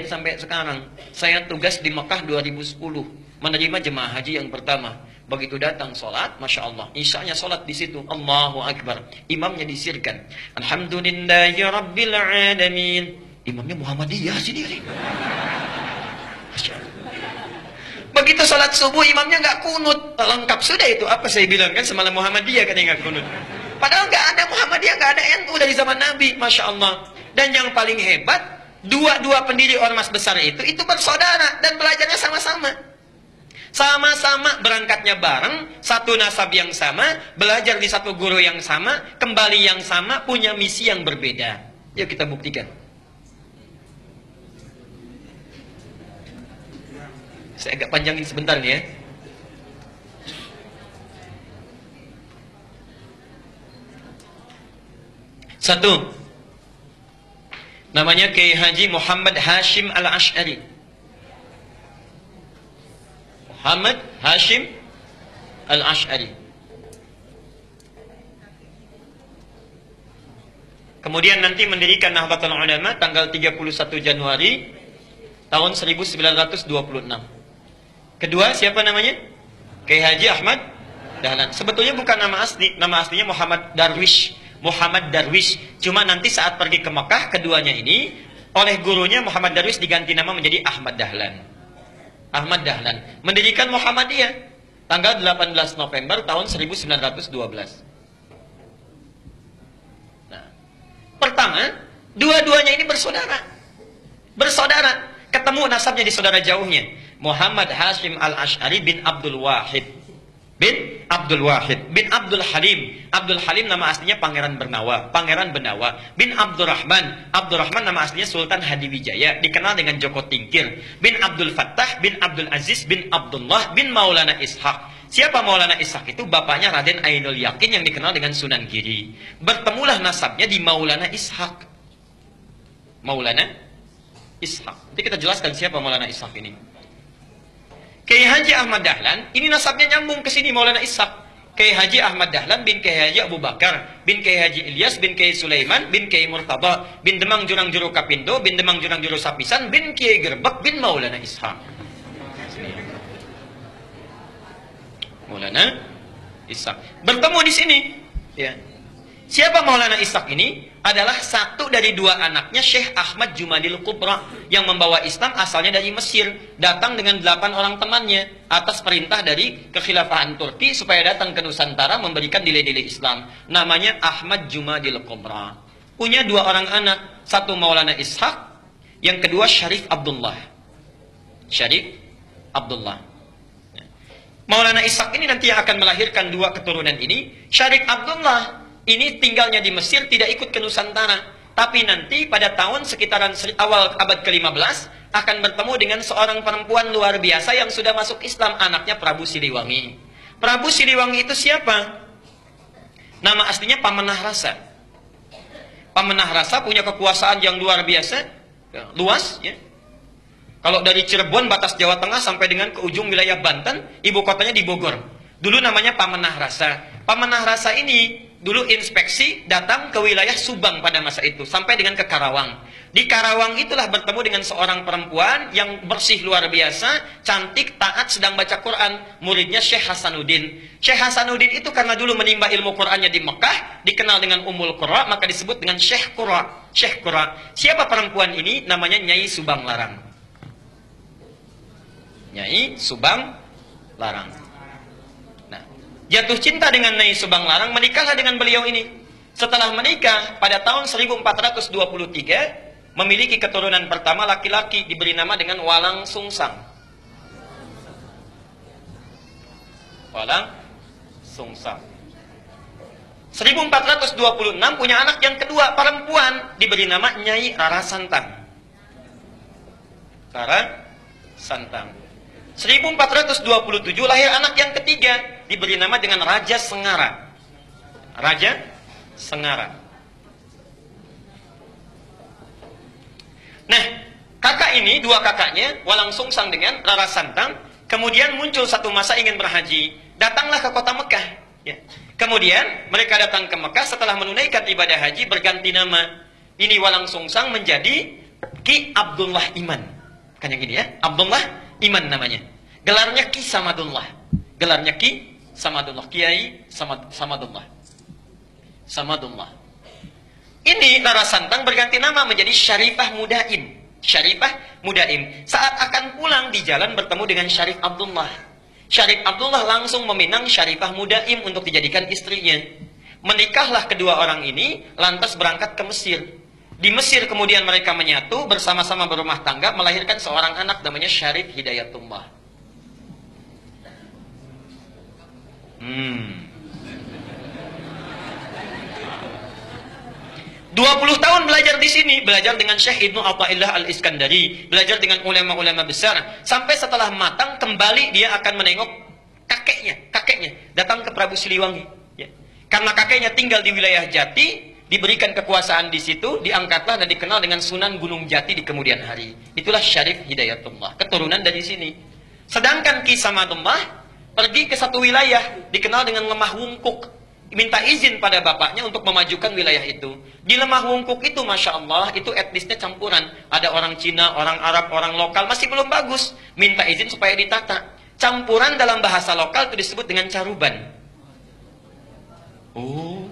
sampai sekarang. Saya tugas di Mekah 2010, menerima jemaah haji yang pertama. Begitu datang sholat, Masya Allah, isyanya sholat di situ, Allahu Akbar. Imamnya disirkan, Alhamdulillahi Rabbil Alamin. Imamnya Muhammadiyah sendiri. Masya Allah. Begitu sholat subuh, imamnya nggak kunut. Lengkap sudah itu. Apa saya bilang kan semalam Muhammadiyah kan yang nggak kunut. Padahal nggak ada Muhammadiyah, nggak ada NU dari zaman Nabi, Masya Allah. Dan yang paling hebat, dua pendiri ormas besar itu bersaudara dan belajarnya sama-sama. Sama-sama berangkatnya bareng, satu nasab yang sama, belajar di satu guru yang sama, kembali yang sama, punya misi yang berbeda. Yuk kita buktikan. Saya agak panjangin sebentar nih ya. Satu, namanya Kiai Haji Muhammad Hashim Al-Ash'ari. Muhammad Hashim Al-Ash'ari. Kemudian nanti mendirikan Nahdlatul Ulama tanggal 31 Januari tahun 1926. Kedua, siapa namanya? Kiai Haji Ahmad Dahlan. Sebetulnya bukan nama asli, nama aslinya Muhammad Darwish. Muhammad Darwish. Cuma nanti saat pergi ke Mekah, keduanya ini oleh gurunya Muhammad Darwish diganti nama menjadi Ahmad Dahlan. Ahmad Dahlan mendirikan Muhammadiyah tanggal 18 November tahun 1912. Nah, pertama, dua-duanya ini bersaudara. Bersaudara. Ketemu nasabnya di saudara jauhnya. Muhammad Hashim Al-Ash'ari bin Abdul Wahid. Bin Abdul Wahid. Bin Abdul Halim. Abdul Halim nama aslinya Pangeran Bernawa. Pangeran Benawa. Bin Abdurrahman. Abdurrahman nama aslinya Sultan Hadiwijaya. Dikenal dengan Joko Tingkir. Bin Abdul Fattah. Bin Abdul Aziz. Bin Abdullah. Bin Maulana Ishaq. Siapa Maulana Ishaq itu? Bapaknya Raden Ainul Yakin yang dikenal dengan Sunan Giri. Bertemulah nasabnya di Maulana Ishaq. Maulana Ishaq. Nanti kita jelaskan siapa Maulana Ishaq ini. Kiai Haji Ahmad Dahlan, ini nasabnya nyambung ke sini Maulana Ishaq. Kiai Haji Ahmad Dahlan bin Kiai Haji Abu Bakar, bin Kiai Haji Ilyas, bin Kiai Sulaiman, bin Kiai Murtada, bin Demang Jurang Juru Kapindo, bin Demang Jurang Juru Sapisan, bin Kiai Gerbek, bin Maulana Ishaq. Maulana Ishaq. Bertemu di sini. Ya. Siapa Maulana Ishaq ini? Adalah satu dari dua anaknya Syekh Ahmad Jumadil Kubra yang membawa Islam, asalnya dari Mesir, datang dengan 8 orang temannya atas perintah dari kekhilafahan Turki supaya datang ke Nusantara memberikan nilai-nilai Islam. Namanya Ahmad Jumadil Kubra. Punya 2 orang anak, satu Maulana Ishaq, yang kedua Syarif Abdullah. Syarif Abdullah. Maulana Ishaq ini nanti yang akan melahirkan 2 keturunan ini. Syarif Abdullah ini tinggalnya di Mesir, tidak ikut ke Nusantara. Tapi nanti pada tahun sekitaran awal abad ke-15 akan bertemu dengan seorang perempuan luar biasa yang sudah masuk Islam, anaknya Prabu Siliwangi. Prabu Siliwangi itu siapa? Nama aslinya Pamenah Rasa. Pamenah Rasa punya kekuasaan yang luar biasa, luas ya. Kalau dari Cirebon batas Jawa Tengah sampai dengan ke ujung wilayah Banten, ibu kotanya di Bogor. Dulu namanya Pamenah Rasa. Pamenah Rasa ini dulu inspeksi datang ke wilayah Subang pada masa itu sampai dengan ke Karawang. Di Karawang itulah bertemu dengan seorang perempuan yang bersih luar biasa, cantik, taat, sedang baca Quran. Muridnya Syekh Hasanuddin. Syekh Hasanuddin itu karena dulu menimba ilmu Qurannya di Mekah, dikenal dengan Ummul Qura, maka disebut dengan Syekh Qura. Syekh Qura. Siapa perempuan ini? Namanya Nyai Subang Larang. Nyai Subang Larang. Jatuh cinta dengan Nyai Subang Larang, menikahlah dengan beliau ini. Setelah menikah, pada tahun 1423, memiliki keturunan pertama laki-laki, diberi nama dengan Walang Sungsang. Walang Sungsang. 1426 punya anak yang kedua, perempuan, diberi nama Nyai Rara Santang. Rara Santang. 1427 lahir anak yang ketiga, diberi nama dengan Raja Sengara. Raja Sengara. Nah, kakak ini, 2 kakaknya, Walang Sungsang dengan Rara Santang, kemudian muncul satu masa ingin berhaji. Datanglah ke kota Mekah. Ya. Kemudian mereka datang ke Mekah setelah menunaikan ibadah haji, berganti nama. Ini Walang Sungsang menjadi Ki Abdullah Iman. Kan yang ini ya, Abdullah Iman namanya. Gelarnya Ki Samadullah. Gelarnya Ki Samadullah, Kiai Samadullah. Samadullah. Ini Rara Santang berganti nama menjadi Syarifah Mudaim. Syarifah Mudaim. Saat akan pulang di jalan bertemu dengan Syarif Abdullah. Syarif Abdullah langsung meminang Syarifah Mudaim untuk dijadikan istrinya. Menikahlah kedua orang ini, lantas berangkat ke Mesir. Di Mesir kemudian mereka menyatu, bersama-sama berumah tangga, melahirkan seorang anak namanya Syarif Hidayatullah. 20 tahun belajar di sini, belajar dengan Syekh Ibnu Athaillah Al-Iskandari, belajar dengan ulama-ulama besar, sampai setelah matang kembali dia akan menengok kakeknya datang ke Prabu Siliwangi. Ya. Karena kakeknya tinggal di wilayah Jati, diberikan kekuasaan di situ, diangkatlah dan dikenal dengan Sunan Gunung Jati di kemudian hari. Itulah Syarif Hidayatullah, keturunan dari sini. Sedangkan Ki Samadullah pergi ke satu wilayah dikenal dengan Lemah Wungkuk. Minta izin pada bapaknya untuk memajukan wilayah itu. Di Lemah Wungkuk itu, Masya Allah, itu etnisnya campuran. Ada orang Cina, orang Arab, orang lokal, masih belum bagus. Minta izin supaya ditata. Campuran dalam bahasa lokal itu disebut dengan caruban. Oh,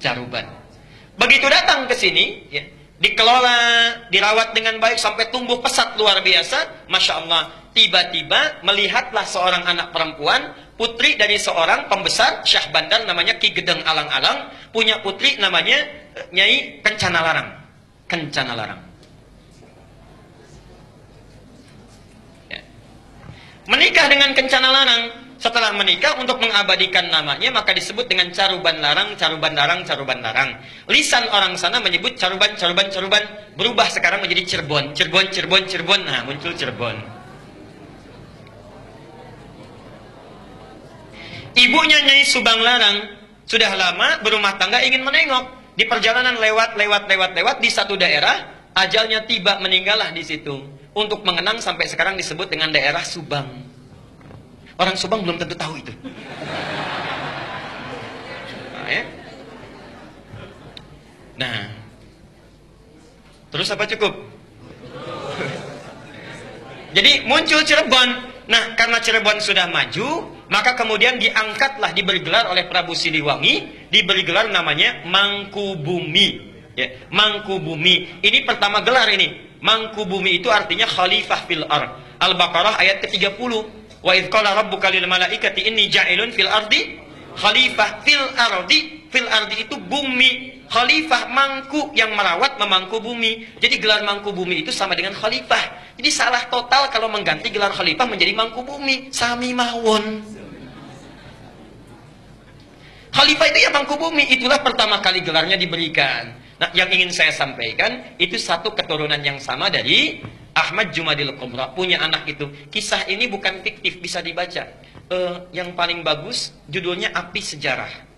caruban. Begitu datang ke sini, ya, dikelola, dirawat dengan baik sampai tumbuh pesat luar biasa. Masya Allah, tiba-tiba melihatlah seorang anak perempuan, putri dari seorang pembesar Syah Bandar namanya Ki Gedeng Alang-Alang, punya putri namanya Nyai Kencana Larang. Kencana Larang. Ya. Menikah dengan Kencana Larang. Setelah menikah, untuk mengabadikan namanya maka disebut dengan Caruban Larang, Caruban Larang, Caruban Larang. Lisan orang sana menyebut Caruban, Caruban, Caruban, berubah sekarang menjadi Cirebon, Cirebon, Cirebon, Cirebon. Nah, muncul Cirebon. Ibunya Nyai Subang Larang sudah lama berumah tangga, ingin menengok. Di perjalanan lewat di satu daerah, ajalnya tiba, meninggallah di situ. Untuk mengenang sampai sekarang disebut dengan daerah Subang. Orang Subang belum tentu tahu itu. Nah, ya. Nah, terus apa cukup? Jadi muncul Cirebon. Nah, karena Cirebon sudah maju, maka kemudian diangkatlah, diberi gelar oleh Prabu Siliwangi, diberi gelar namanya Mangkubumi. Ya, Mangkubumi. Ini pertama gelar ini. Mangkubumi itu artinya khalifah fil ard. Al-Baqarah ayat ke-30. Wa idz qala rabbuka lil malaikati inni ja'ilun fil ardi khalifah. Fil ardi itu bumi. Khalifah, mangku, yang merawat, memangku bumi. Jadi gelar mangku bumi itu sama dengan khalifah. Jadi salah total kalau mengganti gelar khalifah menjadi mangku bumi. Sami mawon. Khalifah itu ya mangku bumi. Itulah pertama kali gelarnya diberikan. Nah, yang ingin saya sampaikan, itu satu keturunan yang sama dari Ahmad Jumadil Kubra. Punya anak itu. Kisah ini bukan fiktif, bisa dibaca. Yang paling bagus, judulnya Api Sejarah.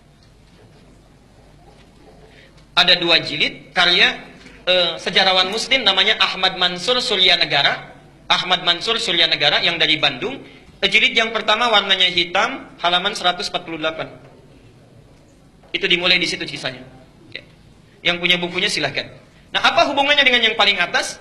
Ada 2 jilid, karya sejarawan muslim namanya Ahmad Mansur Suryanegara. Ahmad Mansur Suryanegara yang dari Bandung. Jilid yang pertama warnanya hitam, halaman 148. Itu dimulai di situ kisahnya. Yang punya bukunya silahkan. Nah, apa hubungannya dengan yang paling atas?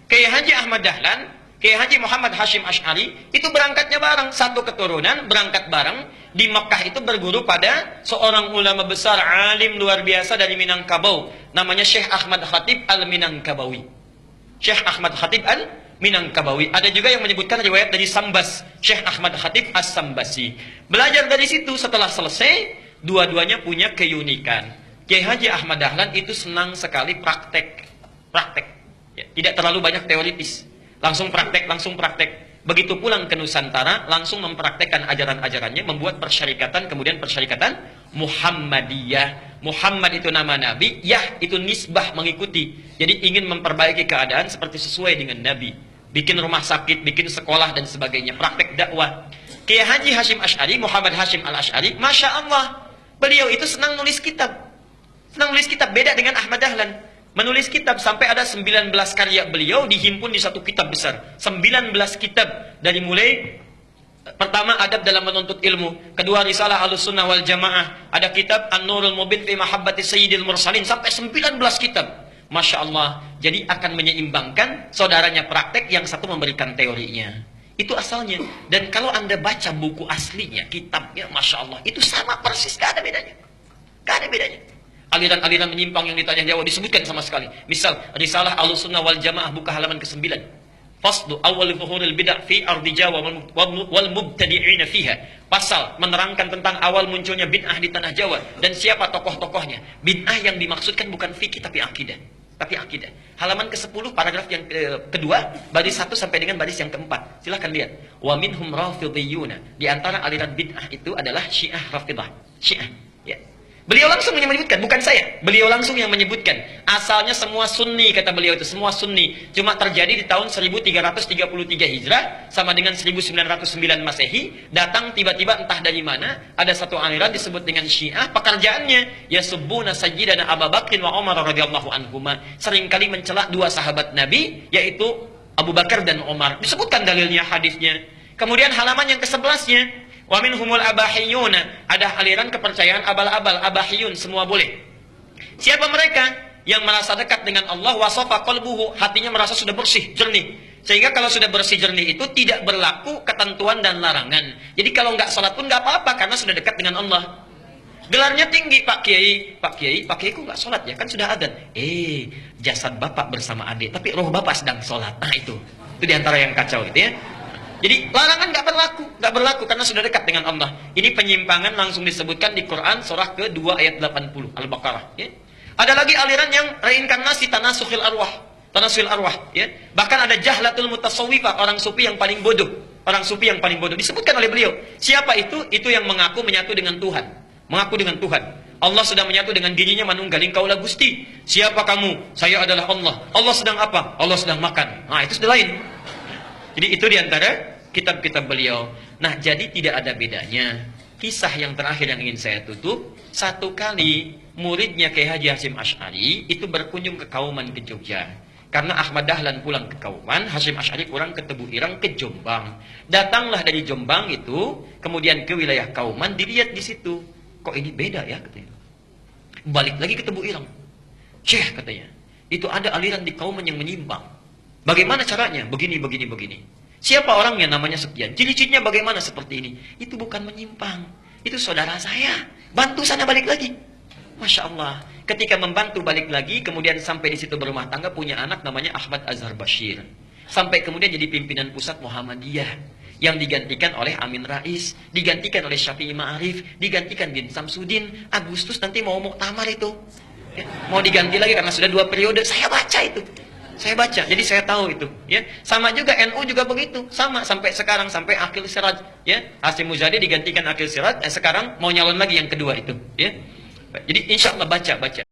Kiai Haji Ahmad Dahlan, Kiai Haji Muhammad Hashim Asy'ari, itu berangkatnya bareng, satu keturunan, berangkat bareng. Di Mekah itu berguru pada seorang ulama besar, alim luar biasa dari Minangkabau, namanya Syekh Ahmad Khatib Al-Minangkabawi. Syekh Ahmad Khatib Al-Minangkabawi. Ada juga yang menyebutkan riwayat dari Sambas, Syekh Ahmad Khatib As-Sambasi. Belajar dari situ, setelah selesai, dua-duanya punya keunikan. Kiai Haji Ahmad Dahlan itu senang sekali praktek. Ya, tidak terlalu banyak teoritis. Langsung praktek. Begitu pulang ke Nusantara, langsung mempraktekkan ajaran-ajarannya, membuat persyarikatan, kemudian persyarikatan Muhammadiyah. Muhammad itu nama Nabi, Yah itu nisbah, mengikuti. Jadi ingin memperbaiki keadaan seperti sesuai dengan Nabi. Bikin rumah sakit, bikin sekolah, dan sebagainya. Praktek dakwah. Kiai Haji Hashim Asy'ari, Muhammad Hashim Al-Asy'ari, Masya Allah, beliau itu senang nulis kitab. Beda dengan Ahmad Dahlan. Menulis kitab sampai ada 19 karya beliau dihimpun di satu kitab besar. 19 kitab. Dari mulai pertama adab dalam menuntut ilmu, kedua risalah Ahlussunnah wal Jamaah, ada kitab An-Nurul Mubin fi Mahabbati Sayyidil Mursalin, sampai 19 kitab. Masya Allah. Jadi akan menyeimbangkan, saudaranya praktek, yang satu memberikan teorinya. Itu asalnya. Dan kalau Anda baca buku aslinya, kitabnya, Masya Allah, itu sama persis, gak ada bedanya. Gak ada bedanya. Aliran-aliran menyimpang yang ditanya jawab disebutkan sama sekali. Misal, Risalah Ahlussunnah wal Jamaah buka halaman ke-9. Fasdu awal zuhuril bid'ah fi ardi Jawa wal mubtadi'ina fiha. Pasal menerangkan tentang awal munculnya bid'ah di tanah Jawa dan siapa tokoh-tokohnya. Bid'ah yang dimaksudkan bukan fikih tapi akidah. Tapi akidah. Halaman ke-10 paragraf yang kedua, baris 1 sampai dengan baris yang keempat. Silahkan lihat. Wa minhum rafidhiyuna. Di antara aliran bid'ah itu adalah Syiah Rafidah. Syiah, ya. Beliau langsung menyebutkan, bukan saya. Beliau langsung yang menyebutkan. Asalnya semua sunni, kata beliau itu. Semua sunni. Cuma terjadi di tahun 1333 Hijrah, sama dengan 1909 Masehi. Datang tiba-tiba entah dari mana, ada satu aliran disebut dengan Syiah. Pekerjaannya, yasubbuna sayyidana Abu Bakrin wa Umar radhiyallahu anhuma. Seringkali mencela dua sahabat Nabi, yaitu Abu Bakar dan Umar. Disebutkan dalilnya, hadisnya. Kemudian halaman yang ke-11-nya, wa minhumul abahiyuna, ada aliran kepercayaan abal-abal, abahiyun, semua boleh. Siapa mereka? Yang merasa dekat dengan Allah, wasafa qalbuhu, hatinya merasa sudah bersih, jernih. Sehingga kalau sudah bersih jernih itu tidak berlaku ketentuan dan larangan. Jadi kalau nggak sholat pun nggak apa-apa karena sudah dekat dengan Allah. Gelarnya tinggi, Pak Kiai. Pak Kiai kok nggak sholat ya? Kan sudah adzan. Jasad bapak bersama adik, tapi roh bapak sedang sholat. Nah itu diantara yang kacau itu ya. Jadi larangan nggak berlaku karena sudah dekat dengan Allah. Ini penyimpangan langsung disebutkan di Quran surah ke-2 ayat 80 Al-Baqarah. Ya. Ada lagi aliran yang reinkarnasi tanasukhil arwah. Ya. Bahkan ada jahlatul mutasawwifah, orang sufi yang paling bodoh. Orang sufi yang paling bodoh disebutkan oleh beliau. Siapa itu? Itu yang mengaku menyatu dengan Tuhan. Mengaku dengan Tuhan. Allah sedang menyatu dengan dirinya, manunggaling kaulah Gusti. Siapa kamu? Saya adalah Allah. Allah sedang apa? Allah sedang makan. Nah itu sudah lain. Jadi itu diantara kitab-kitab beliau. Nah, jadi tidak ada bedanya. Kisah yang terakhir yang ingin saya tutup, satu kali muridnya Kiai Haji Hasyim Asy'ari itu berkunjung ke Kauman ke Jogja. Karena Ahmad Dahlan pulang ke Kauman, Hasyim Asy'ari pulang ke Tebu Ireng ke Jombang. Datanglah dari Jombang itu, kemudian ke wilayah Kauman, dilihat di situ. Kok ini beda ya katanya. Balik lagi ke Tebu Ireng. Syekh katanya, itu ada aliran di Kauman yang menyimpang. Bagaimana caranya? Begini. Siapa orangnya? Namanya sekian. Ciri-cirinya bagaimana seperti ini? Itu bukan menyimpang. Itu saudara saya. Bantu sana balik lagi. Masya Allah. Ketika membantu balik lagi, kemudian sampai di situ berumah tangga, punya anak namanya Ahmad Azhar Bashir. Sampai kemudian jadi pimpinan pusat Muhammadiyah. Yang digantikan oleh Amin Rais. Digantikan oleh Syafi'i Ma'arif. Digantikan Din Samsudin. Agustus nanti mau muktamar itu. Ya, mau diganti lagi karena sudah 2 periode. Saya baca itu. Saya baca, jadi saya tahu itu. Ya, sama juga NU juga begitu, sama sampai sekarang sampai Aqil Siraj. Ya, Hasyim Muzadi digantikan Aqil Siraj, sekarang mau nyalon lagi yang kedua itu. Ya, jadi insya Allah baca.